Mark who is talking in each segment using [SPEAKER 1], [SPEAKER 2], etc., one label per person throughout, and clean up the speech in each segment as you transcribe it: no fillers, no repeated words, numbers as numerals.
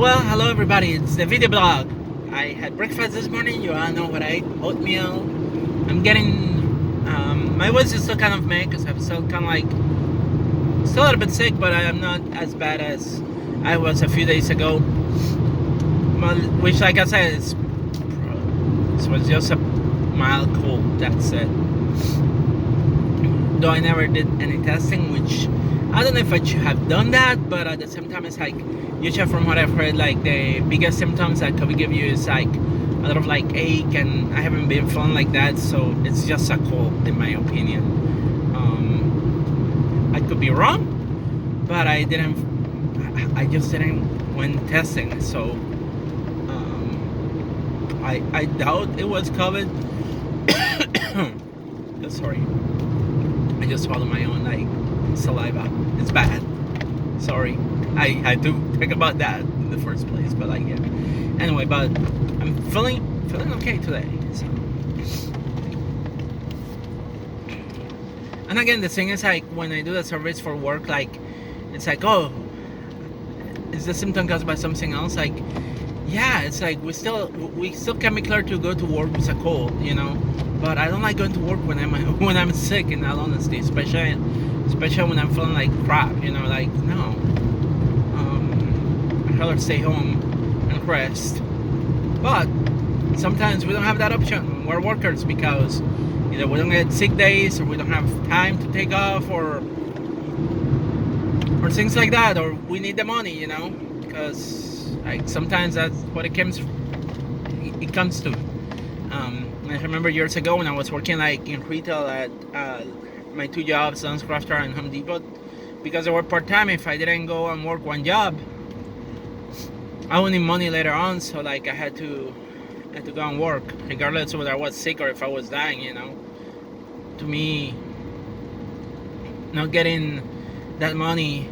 [SPEAKER 1] Well, hello everybody, it's the video blog. I had breakfast this morning, you all know what I ate, oatmeal. I'm getting, my voice is still kind of meh because I'm still kind of like, still a little bit sick, but I am not as bad as I was a few days ago. Well, which, like I said, this was just a mild cold, that's it. Though I never did any testing, which I don't know if I should have done that, but at the same time, it's like, usually from what I've heard, like the biggest symptoms that COVID give you is like a lot of like ache, and I haven't been feeling like that, so it's just a cold, in my opinion. I could be wrong, but I just didn't went testing, so I doubt it was COVID. Sorry, I just swallowed my own like saliva. It's bad. Sorry, I do think about that in the first place, but like, yeah. Anyway, but I'm feeling okay today. So, and again, the thing is, like, when I do the surveys for work, like, it's like, oh, is the symptom caused by something else? Like, yeah, it's like we still can be clear to go to work with a cold, you know. But I don't like going to work when I'm sick, in all honesty, especially when I'm feeling like crap, you know, like, no. I'd rather stay home and rest. But sometimes we don't have that option. We're workers because either we don't get sick days, or we don't have time to take off, or things like that, or we need the money, you know, because like sometimes that's what it comes to. I remember years ago when I was working like in retail at my two jobs, LensCrafter and Home Depot, because they were part-time. If I didn't go and work one job, I would need money later on, so like I had to go and work regardless of whether I was sick or if I was dying, you know. To me, not getting that money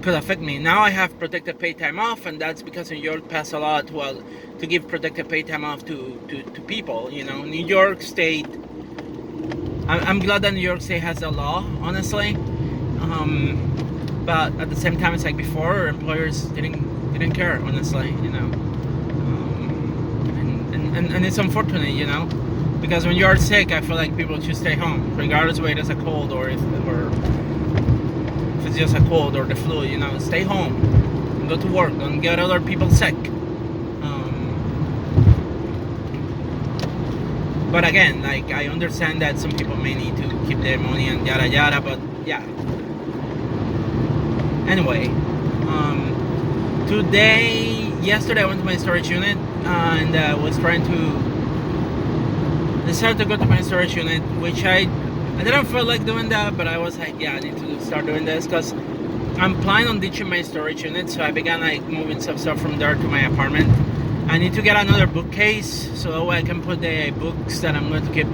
[SPEAKER 1] could affect me. Now I have protected pay time off, and that's because New York passed a law to give protected pay time off to people, you know. New York State, I'm glad that New York State has a law, honestly. But at the same time, it's like before, employers didn't care, honestly, you know. And it's unfortunate, you know, because when you're sick, I feel like people should stay home, regardless of whether it's a cold or if it's just a cold or the flu, you know. Stay home and go to work. Don't get other people sick. But again, like, I understand that some people may need to keep their money and yada yada, but yeah. Anyway, yesterday I went to my storage unit and was trying to decide to go to my storage unit, which I didn't feel like doing that, but I was like, yeah, I need to start doing this because I'm planning on ditching my storage unit. So I began like moving some stuff from there to my apartment. I need to get another bookcase so that way I can put the books that I'm going to keep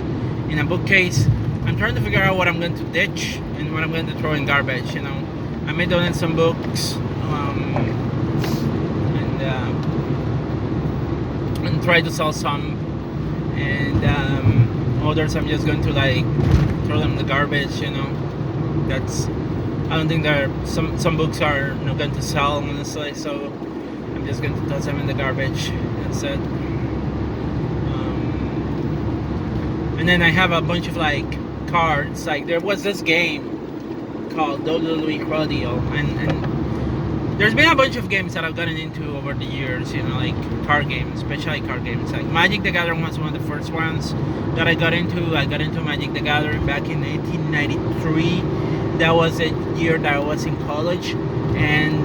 [SPEAKER 1] in a bookcase. I'm trying to figure out what I'm going to ditch and what I'm going to throw in garbage, you know. I may donate some books and try to sell some, and others I'm just going to like throw them in the garbage, you know. I don't think some books are not going to sell, honestly, so I'm just going to toss them in the garbage. That's it. And then I have a bunch of like cards. Like, there was this game called WWE RAW Deal, and there's been a bunch of games that I've gotten into over the years, you know, like card games, especially card games. Like Magic the Gathering was one of the first ones that I got into. I got into Magic the Gathering back in 1993. That was the year that I was in college, and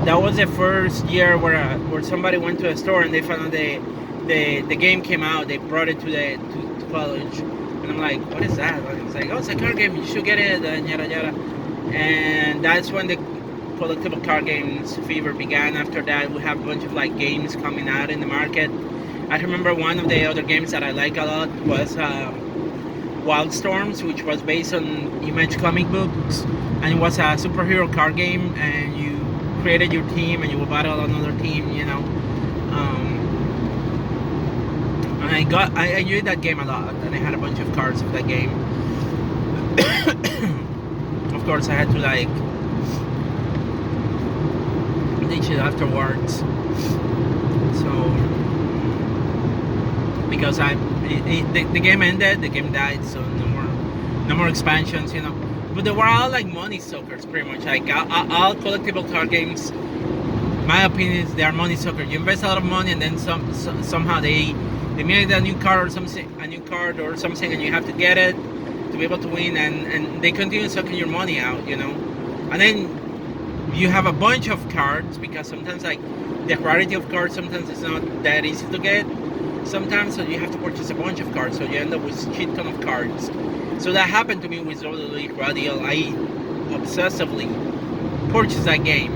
[SPEAKER 1] that was the first year where somebody went to a store and they found out the game came out. They brought it to college, and I'm like, what is that? And it's like, oh, it's a card game, you should get it, and yada yada. And that's when the collectible card games fever began. After that, we have a bunch of like games coming out in the market. I remember one of the other games that I like a lot was Wildstorms, which was based on Image comic books, and it was a superhero card game, and you created your team and you would battle another team, you know. And I enjoyed that game a lot, and I had a bunch of cards of that game. Of course, I had to like glitch afterwards. So because the game ended, the game died, so no more expansions, you know. But they were all like money suckers, pretty much. Like all collectible card games, my opinion is they are money suckers. You invest a lot of money, and then somehow they made a new card or something, and you have to get it to be able to win, and they continue sucking your money out, you know. And then you have a bunch of cards, because sometimes like the rarity of cards sometimes it's not that easy to get. Sometimes, so you have to purchase a bunch of cards, so you end up with a shit ton of cards. So that happened to me with WWE RAW Deal. I obsessively purchased that game,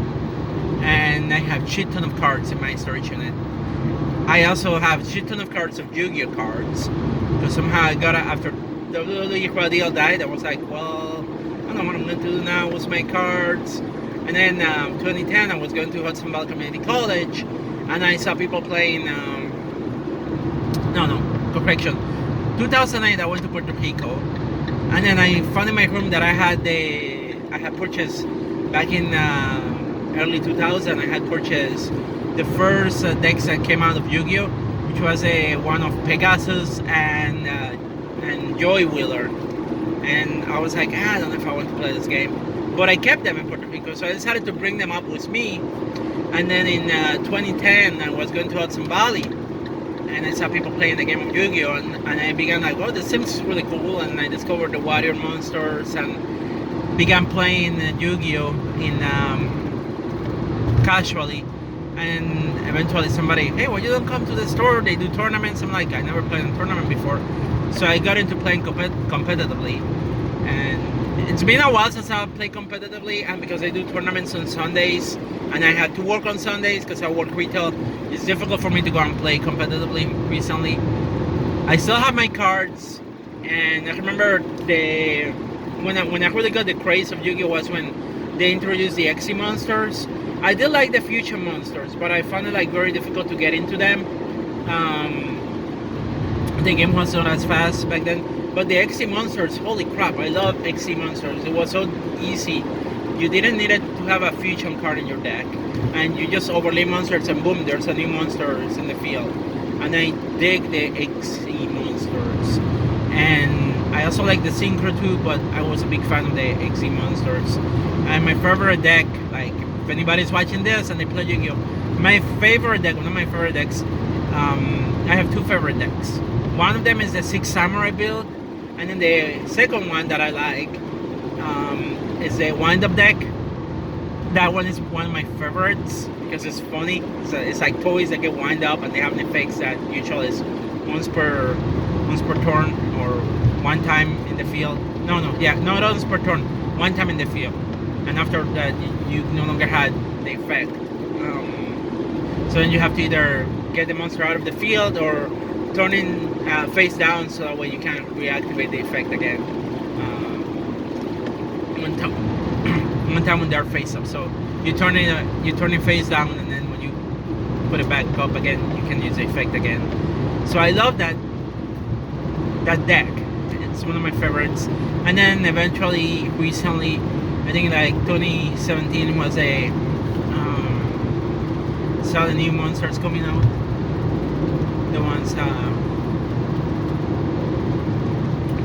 [SPEAKER 1] and I have shit ton of cards in my storage unit. I also have shit ton of cards of Yugioh cards, because somehow I got after WWE RAW Deal died. I was like, well, I don't know what I'm going to do now with my cards. And then 2010, I was going to Hudson Valley Community College, and I saw people playing. Correction. 2008, I went to Puerto Rico, and then I found in my room that I had purchased back in early 2000. I had purchased the first decks that came out of Yugioh, which was one of Pegasus and Joy Wheeler. And I was like, I don't know if I want to play this game, but I kept them in Puerto Rico, so I decided to bring them up with me. And then in 2010, I was going to Hudson Valley, and I saw people playing the game of Yugioh, and I began like, oh, this seems really cool, and I discovered the warrior monsters, and began playing Yugioh in casually. And eventually somebody, hey, why you don't come to the store? They do tournaments. I'm like, I never played a tournament before, so I got into playing competitively. And it's been a while since I played competitively, and because I do tournaments on Sundays, and I had to work on Sundays because I work retail, it's difficult for me to go and play competitively recently. I still have my cards, and I remember when I really got the craze of Yu-Gi-Oh was when they introduced the XE monsters. I did like the future monsters, but I found it like very difficult to get into them. The game was not as fast back then, but the XE monsters, holy crap, I love XE monsters. It was so easy. You didn't need it to have a fusion card in your deck, and you just overlay monsters, and boom, there's a new monster in the field. And I dig the XE monsters, and I also like the Synchro too, but I was a big fan of the XE monsters. And my favorite deck, like if anybody's watching this and they play Yu-Gi-Oh, my favorite deck, one of my favorite decks, I have two favorite decks. One of them is the 6 Samurai build, and then the second one that I like is the wind-up deck. That one is one of my favorites because it's funny. It's like toys that get wind up, and they have an effects that usually is once per turn or one time in the field. No, not once per turn, one time in the field, and after that you no longer had the effect. So then you have to either get the monster out of the field or turn in face down, so that way you can reactivate the effect again. One time when they're face up, so you turn it face down, and then when you put it back up again, you can use the effect again. So I love that deck. It's one of my favorites. And then eventually, recently, I think like 2017 was saw the new monsters coming out. The ones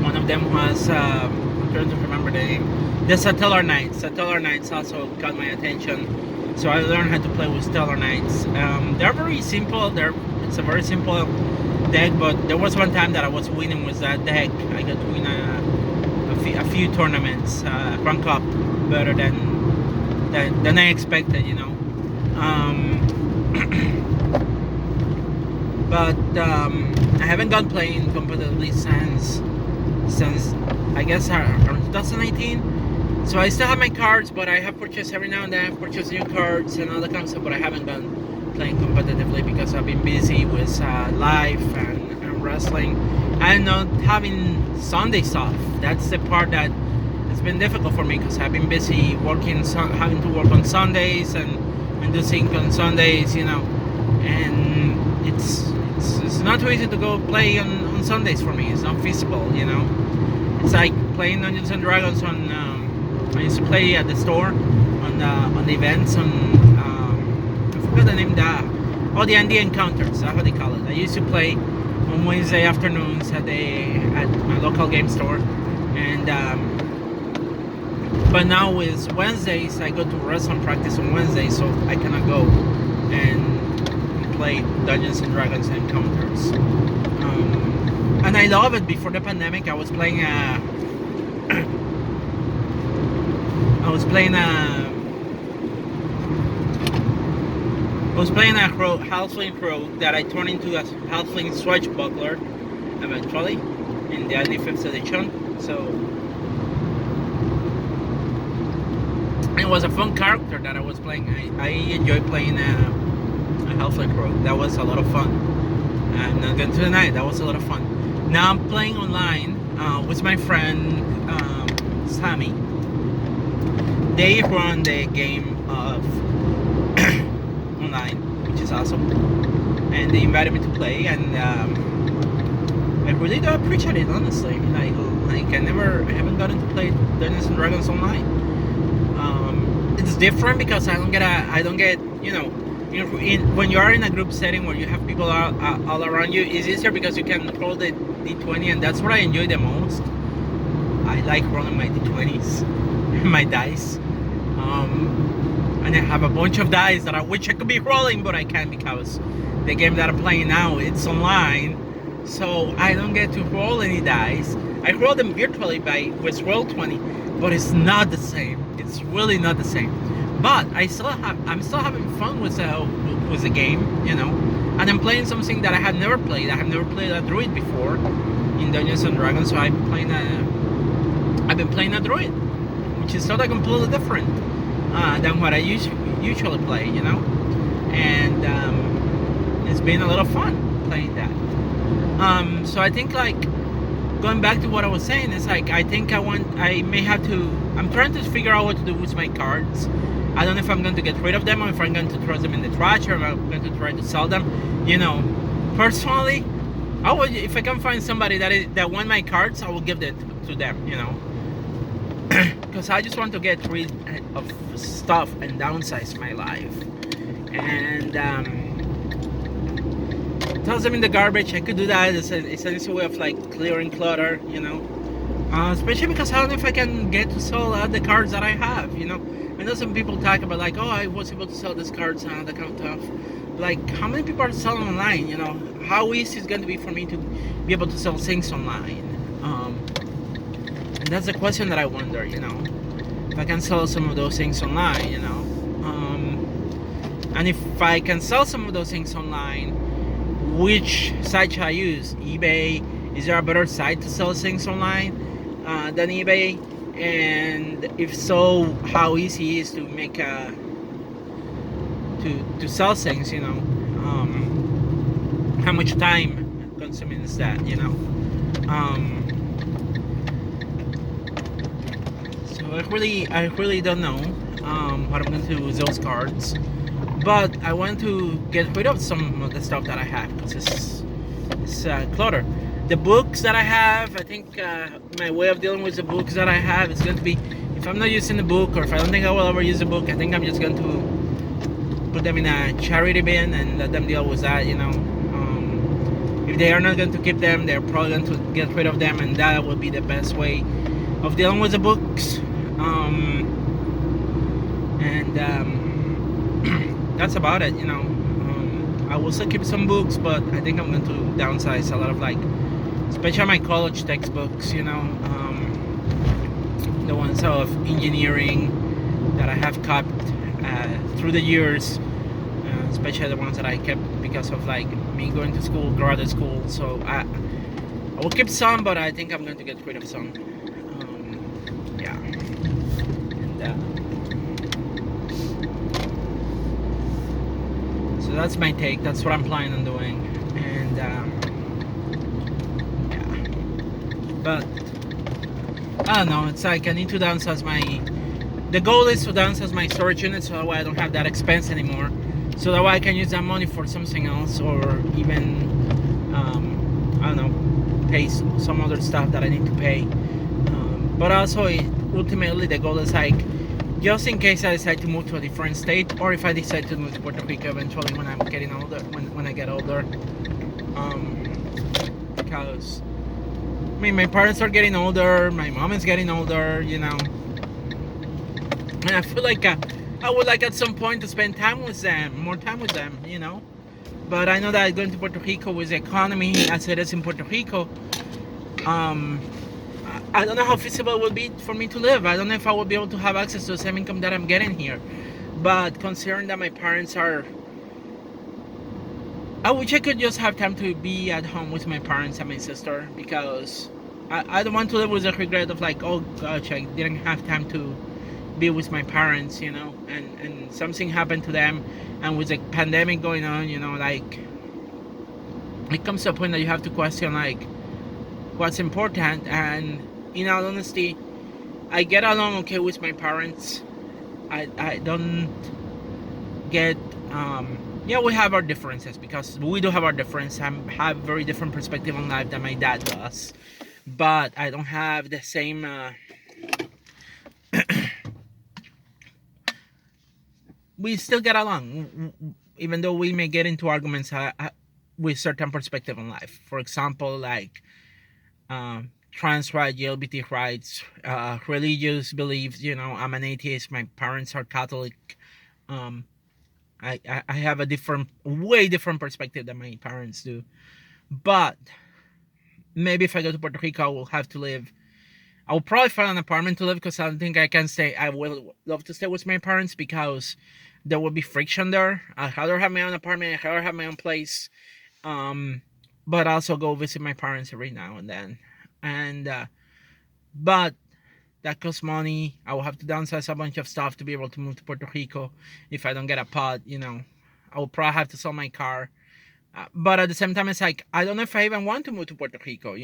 [SPEAKER 1] one of them was I'm trying to remember the name. The Satellar Knights. Satellar Knights also got my attention, so I learned how to play with Stellar Knights. They're very simple. It's a very simple deck, but there was one time that I was winning with that deck. I got to win a few tournaments, rank up better than I expected, you know. But I haven't gone playing competitively since I guess around 2018. So I still have my cards, but I have purchased every now and then. I've purchased new cards and all that kind of stuff, but I haven't gone playing competitively because I've been busy with life and wrestling, and not having Sundays off. That's the part that has been difficult for me because I've been busy working, having to work on Sundays and do things on Sundays, you know. And it's not too easy to go play on Sundays for me. It's not feasible, you know. It's like playing Dungeons and Dragons on. I used to play at the store on the events on forgot the name. The Andy Encounters. That's what they call it. I used to play on Wednesday afternoons at my local game store, and but now with Wednesdays I go to wrestling practice on Wednesday, so I cannot go and play Dungeons and Dragons Encounters. And I love it. Before the pandemic, I was playing a halfling crow that I turned into a halfling swashbuckler eventually in the 5th edition. So it was a fun character that I was playing. I enjoyed playing a halfling crow. That was a lot of fun. I'm not going to deny it, that was a lot of fun. Now I'm playing online with my friend Sammy. They run the game of online, which is awesome, and they invited me to play, and I really do appreciate it, honestly. Like I haven't gotten to play Dungeons and Dragons online. It's different because I don't get when you are in a group setting where you have people all around you, it's easier because you can roll the d20, and that's what I enjoy the most. I like rolling my d20s, my dice. And I have a bunch of dice that I wish I could be rolling, but I can't because the game that I'm playing now, it's online, so I don't get to roll any dice. I roll them virtually with Roll20, but it's not the same. It's really not the same. But I'm still having fun with the game, and I'm playing something that I have never played. I have never played a druid before in Dungeons and Dragons, so I've been playing a druid, which is something completely different than what I usually play, and it's been a lot of fun playing that. So I think, like, going back to what I was saying, is like I'm trying to figure out what to do with my cards. I don't know if I'm going to get rid of them or if I'm going to throw them in the trash or if I'm going to try to sell them. Personally, if I can find somebody that want my cards, I will give it to them, because I just want to get rid of stuff and downsize my life. And toss them in the garbage. I could do that. It's an easy way of like clearing clutter, especially because I don't know if I can get to sell the cards that I have. I know some people talk about like, oh, I was able to sell these cards and that kind of stuff. Like, how many people are selling online? How easy is going to be for me to be able to sell things online? And that's the question that I wonder, if I can sell some of those things online, and if I can sell some of those things online, which site should I use? eBay? Is there a better site to sell things online than eBay? And if so, how easy it is to make to sell things? How much time consuming is that? So I really don't know what I'm going to do with those cards, but I want to get rid of some of the stuff that I have because it's clutter. The books that I have, I think my way of dealing with the books that I have is going to be, if I'm not using the book or if I don't think I will ever use the book, I think I'm just going to put them in a charity bin and let them deal with that. If they are not going to keep them, they're probably going to get rid of them, and that would be the best way of dealing with the books. That's about it. I will still keep some books, but I think I'm going to downsize a lot of, like, especially my college textbooks, the ones of engineering that I have kept through the years, especially the ones that I kept because of like me going to school, graduate school. So I will keep some, but I think I'm going to get rid of some. Yeah. So that's my take. That's what I'm planning on doing, and but I don't know, it's like I need to downsize the goal is to downsize my storage unit so that way I don't have that expense anymore, so that way I can use that money for something else, or even I don't know, pay some other stuff that I need to pay, but also ultimately the goal is like just in case I decide to move to a different state, or if I decide to move to Puerto Rico eventually when I'm getting older, when I get older. Because I mean, my parents are getting older, my mom is getting older, and I feel like I would like at some point to spend time with them, more time with them. But I know that going to Puerto Rico with the economy as it is in Puerto Rico, um, I don't know how feasible it will be for me to live. I don't know if I will be able to have access to the same income that I'm getting here. But considering that my parents are, I wish I could just have time to be at home with my parents and my sister, because I don't want to live with the regret of like, oh gosh, I didn't have time to be with my parents, and something happened to them, and with the pandemic going on, like it comes to a point that you have to question like what's important. And in all honesty, I get along okay with my parents. I don't get yeah, we have our differences, because we do have our differences. I have very different perspective on life than my dad does, but I don't have the same we still get along, even though we may get into arguments with certain perspective on life. For example, like trans rights, LGBT rights, religious beliefs. I'm an atheist. My parents are Catholic. Um, I have a way different perspective than my parents do. But maybe if I go to Puerto Rico, I will have to live. I will probably find an apartment to live, because I don't think I can stay. I will love to stay with my parents, because there will be friction there. I'd rather have my own apartment. I'd rather have my own place. But also go visit my parents every now and then. And but that costs money. I will have to downsize a bunch of stuff to be able to move to Puerto Rico. If I don't get a pod, I will probably have to sell my car. But at the same time, it's like, I don't know if I even want to move to Puerto Rico,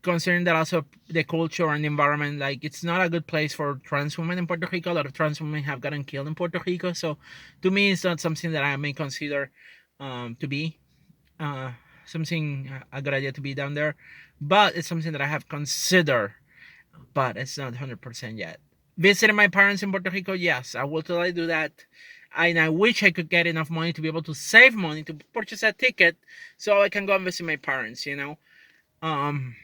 [SPEAKER 1] considering that also the culture and the environment, like it's not a good place for trans women in Puerto Rico. A lot of trans women have gotten killed in Puerto Rico. So to me, it's not something that I may consider to be something a good idea to be down there. But it's something that I have considered, but it's not 100% yet. Visiting my parents in Puerto Rico, yes, I will totally do that. And I wish I could get enough money to be able to save money to purchase a ticket so I can go and visit my parents, um,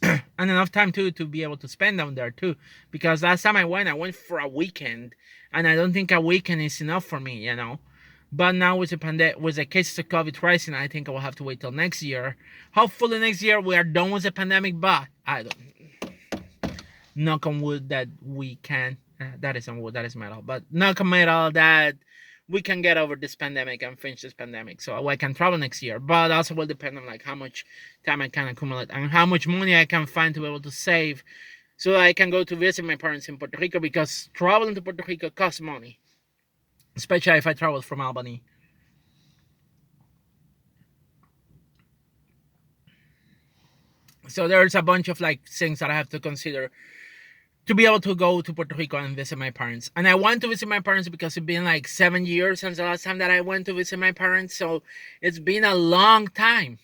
[SPEAKER 1] and enough time too to be able to spend down there too. Because last time I went for a weekend, and I don't think a weekend is enough for me. But now with the cases of COVID rising, I think I will have to wait till next year. Hopefully next year we are done with the pandemic, but I don't. Knock on wood that we can. That is on wood. That is metal. But knock on metal that we can get over this pandemic and finish this pandemic, so I can travel next year. But also will depend on like how much time I can accumulate and how much money I can find to be able to save, so that I can go to visit my parents in Puerto Rico, because traveling to Puerto Rico costs money, especially if I travel from Albany. So there's a bunch of like things that I have to consider to be able to go to Puerto Rico and visit my parents. And I want to visit my parents because it's been like 7 years since the last time that I went to visit my parents. So it's been a long time.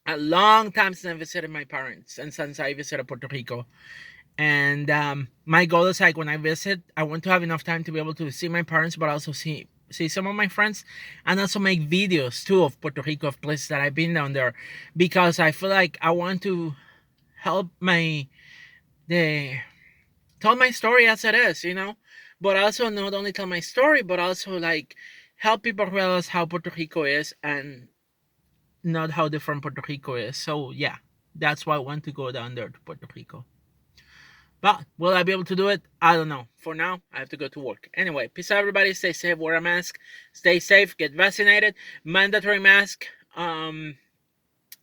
[SPEAKER 1] A long time since I visited my parents and since I visited Puerto Rico. And my goal is like when I visit, I want to have enough time to be able to see my parents, but also see some of my friends, and also make videos too of Puerto Rico, of places that I've been down there, because I feel like I want to help tell my story as it is. But also not only tell my story, but also like help people realize how Puerto Rico is and not how different Puerto Rico is. So yeah, that's why I want to go down there to Puerto Rico. But will I be able to do it? I don't know. For now, I have to go to work. Anyway, peace out, everybody. Stay safe. Wear a mask. Stay safe. Get vaccinated. Mandatory mask.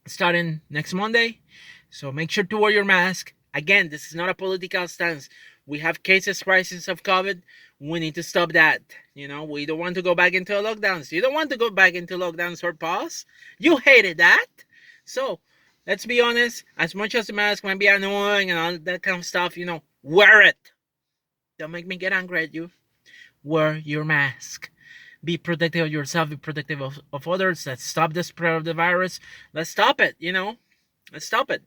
[SPEAKER 1] Starting next Monday. So make sure to wear your mask. Again, this is not a political stance. We have cases rising of COVID. We need to stop that. We don't want to go back into lockdowns. You don't want to go back into lockdowns or pause. You hated that. So let's be honest. As much as the mask might be annoying and all that kind of stuff, wear it. Don't make me get angry at you. Wear your mask. Be protective of yourself. Be protective of others. Let's stop the spread of the virus. Let's stop it. Let's stop it.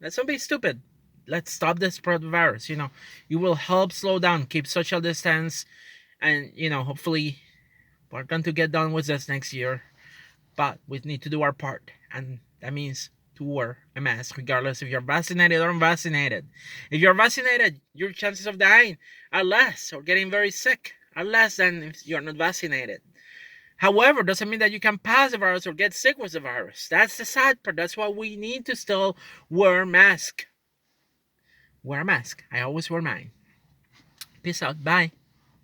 [SPEAKER 1] Let's not be stupid. let's stop the spread of the virus. It will help slow down, keep social distance, and hopefully we're going to get done with this next year. But we need to do our part, and that means to wear a mask regardless if you're vaccinated or unvaccinated. If you're vaccinated, your chances of dying are less, or getting very sick are less than if you're not vaccinated. However, doesn't mean that you can pass the virus or get sick with the virus. That's the sad part. That's why we need to still wear a mask. Wear a mask. I always wear mine. Peace out. Bye.